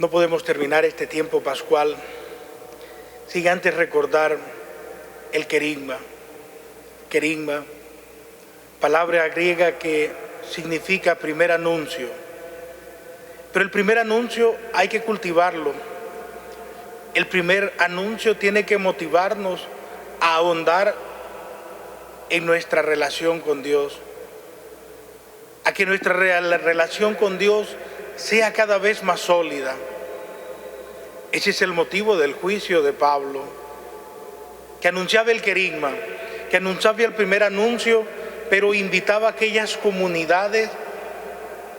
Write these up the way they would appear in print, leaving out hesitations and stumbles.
No podemos terminar este tiempo pascual sin antes recordar el querigma. Querigma, palabra griega que significa primer anuncio. Pero el primer anuncio hay que cultivarlo. El primer anuncio tiene que motivarnos a ahondar en nuestra relación con Dios, a que nuestra relación con Dios sea cada vez más sólida. Ese es el motivo del juicio de Pablo, que anunciaba el querigma, que anunciaba el primer anuncio, pero invitaba a aquellas comunidades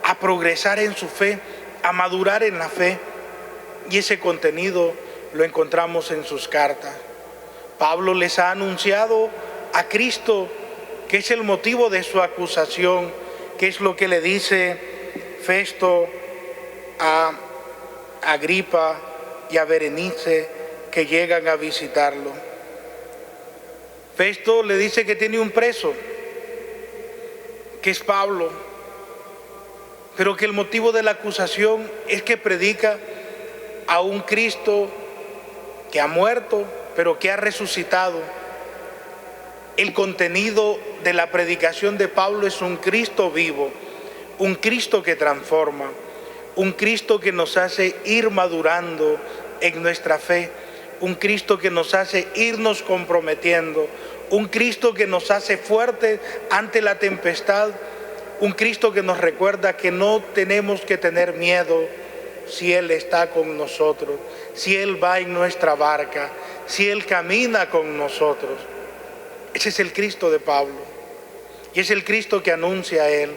a progresar en su fe, a madurar en la fe, y ese contenido lo encontramos en sus cartas. Pablo les ha anunciado a Cristo, que es el motivo de su acusación, que es lo que le dice Festo a Agripa y a Berenice, que llegan a visitarlo. Festo le dice que tiene un preso, que es Pablo, pero que el motivo de la acusación es que predica a un Cristo que ha muerto, pero que ha resucitado. El contenido de la predicación de Pablo es un Cristo vivo, un Cristo que transforma, un Cristo que nos hace ir madurando en nuestra fe, un Cristo que nos hace irnos comprometiendo, un Cristo que nos hace fuertes ante la tempestad, un Cristo que nos recuerda que no tenemos que tener miedo si Él está con nosotros, si Él va en nuestra barca, si Él camina con nosotros. Ese es el Cristo de Pablo, y es el Cristo que anuncia a Él,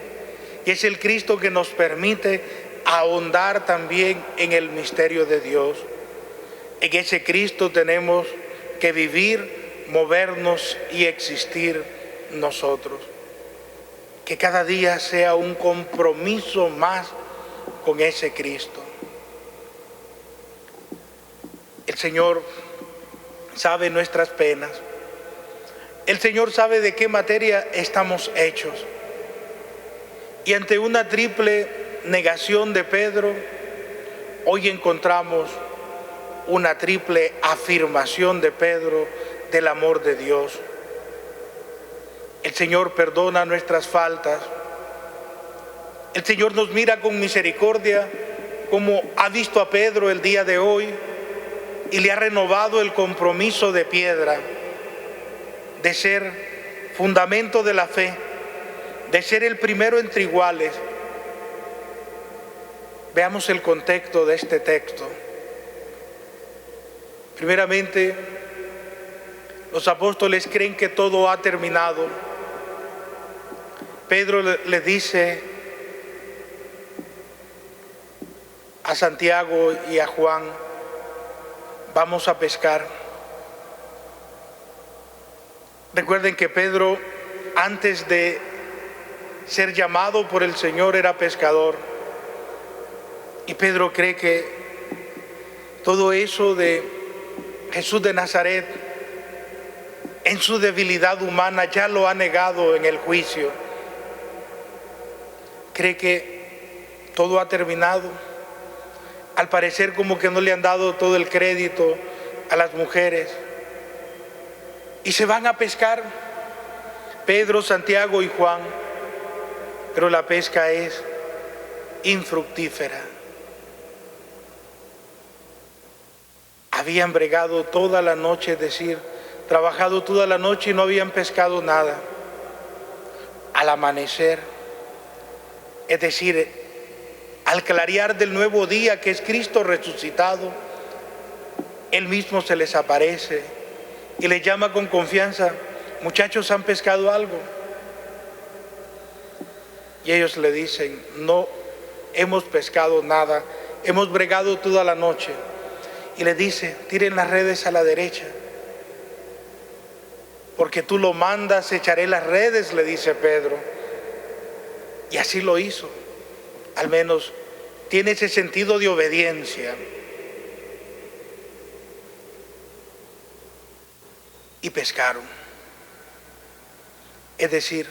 y es el Cristo que nos permite ahondar también en el misterio de Dios. En ese Cristo tenemos que vivir, movernos y existir nosotros. Que cada día sea un compromiso más con ese Cristo. El Señor sabe nuestras penas. El Señor sabe de qué materia estamos hechos. Y ante una triple negación de Pedro, hoy encontramos una triple afirmación de Pedro del amor de Dios. El Señor perdona nuestras faltas. El Señor nos mira con misericordia, como ha visto a Pedro el día de hoy, y le ha renovado el compromiso de piedra, de ser fundamento de la fe, de ser el primero entre iguales. Veamos el contexto de este texto. Primeramente, los apóstoles creen que todo ha terminado. Pedro le dice a Santiago y a Juan: vamos a pescar. Recuerden que Pedro, antes de ser llamado por el Señor, era pescador. Y Pedro cree que todo eso de Jesús de Nazaret, en su debilidad humana, ya lo ha negado en el juicio. Cree que todo ha terminado. Al parecer, como que no le han dado todo el crédito a las mujeres. Y se van a pescar, Pedro, Santiago y Juan, pero la pesca es infructífera. Habían bregado toda la noche, es decir, trabajado toda la noche y no habían pescado nada. Al amanecer, es decir, al clarear del nuevo día, que es Cristo resucitado, Él mismo se les aparece y les llama con confianza: muchachos, ¿han pescado algo? Y ellos le dicen: no hemos pescado nada, hemos bregado toda la noche. Y le dice: tiren las redes a la derecha, porque tú lo mandas, echaré las redes, le dice Pedro. Y así lo hizo. Al menos tiene ese sentido de obediencia. Y pescaron. Es decir,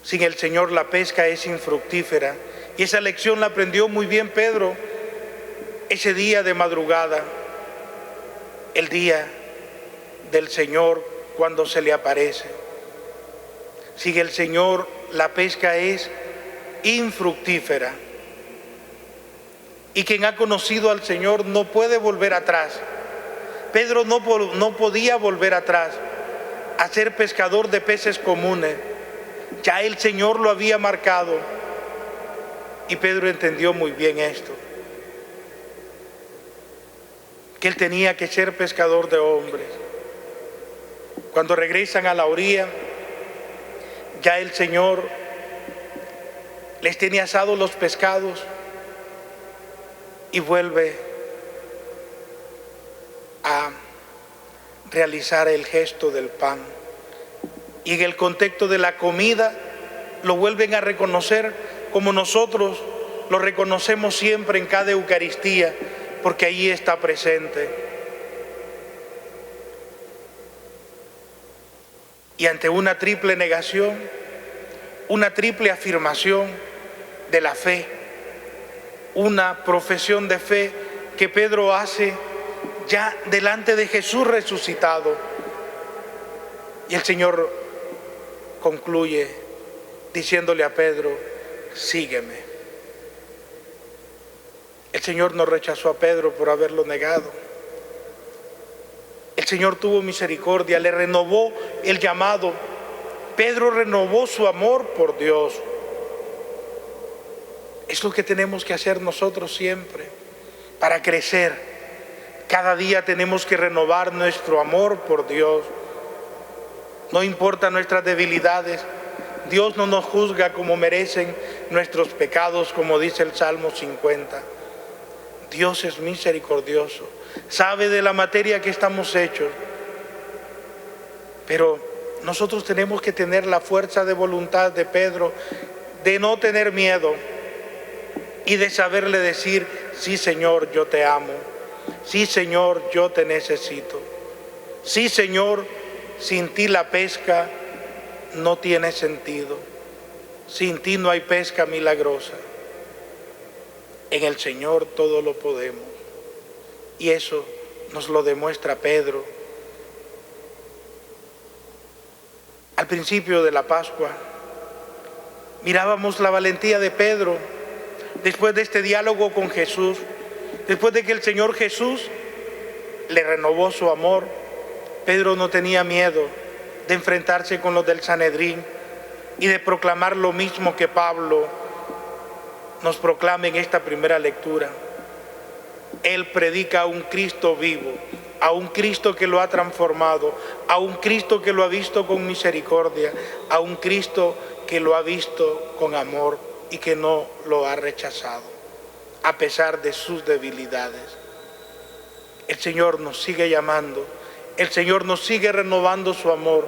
sin el Señor la pesca es infructífera. Y esa lección la aprendió muy bien Pedro ese día de madrugada, el día del Señor cuando se le aparece. Sigue el Señor, la pesca es infructífera. Y quien ha conocido al Señor no puede volver atrás. Pedro no podía volver atrás a ser pescador de peces comunes. Ya el Señor lo había marcado. Y Pedro entendió muy bien esto, que él tenía que ser pescador de hombres. Cuando regresan a la orilla, ya el Señor les tiene asados los pescados y vuelve a realizar el gesto del pan. Y en el contexto de la comida lo vuelven a reconocer como nosotros lo reconocemos siempre en cada Eucaristía, porque ahí está presente. Y ante una triple negación, una triple afirmación de la fe, una profesión de fe que Pedro hace ya delante de Jesús resucitado. Y el Señor concluye diciéndole a Pedro: sígueme. El Señor no rechazó a Pedro por haberlo negado. El Señor tuvo misericordia, le renovó el llamado. Pedro renovó su amor por Dios. Es lo que tenemos que hacer nosotros siempre para crecer. Cada día tenemos que renovar nuestro amor por Dios. No importa nuestras debilidades. Dios no nos juzga como merecen nuestros pecados, como dice el Salmo 50. Dios es misericordioso, sabe de la materia que estamos hechos, pero nosotros tenemos que tener la fuerza de voluntad de Pedro, de no tener miedo y de saberle decir: sí, Señor, yo te amo, sí, Señor, yo te necesito, sí, Señor, sin ti la pesca no tiene sentido, sin ti no hay pesca milagrosa. En el Señor todo lo podemos. Y eso nos lo demuestra Pedro. Al principio de la Pascua, mirábamos la valentía de Pedro después de este diálogo con Jesús, después de que el Señor Jesús le renovó su amor. Pedro no tenía miedo de enfrentarse con los del Sanedrín y de proclamar lo mismo que Pablo nos proclama en esta primera lectura. Él predica a un Cristo vivo, a un Cristo que lo ha transformado, a un Cristo que lo ha visto con misericordia, a un Cristo que lo ha visto con amor y que no lo ha rechazado, a pesar de sus debilidades. El Señor nos sigue llamando, el Señor nos sigue renovando su amor,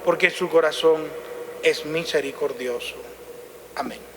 porque su corazón es misericordioso. Amén.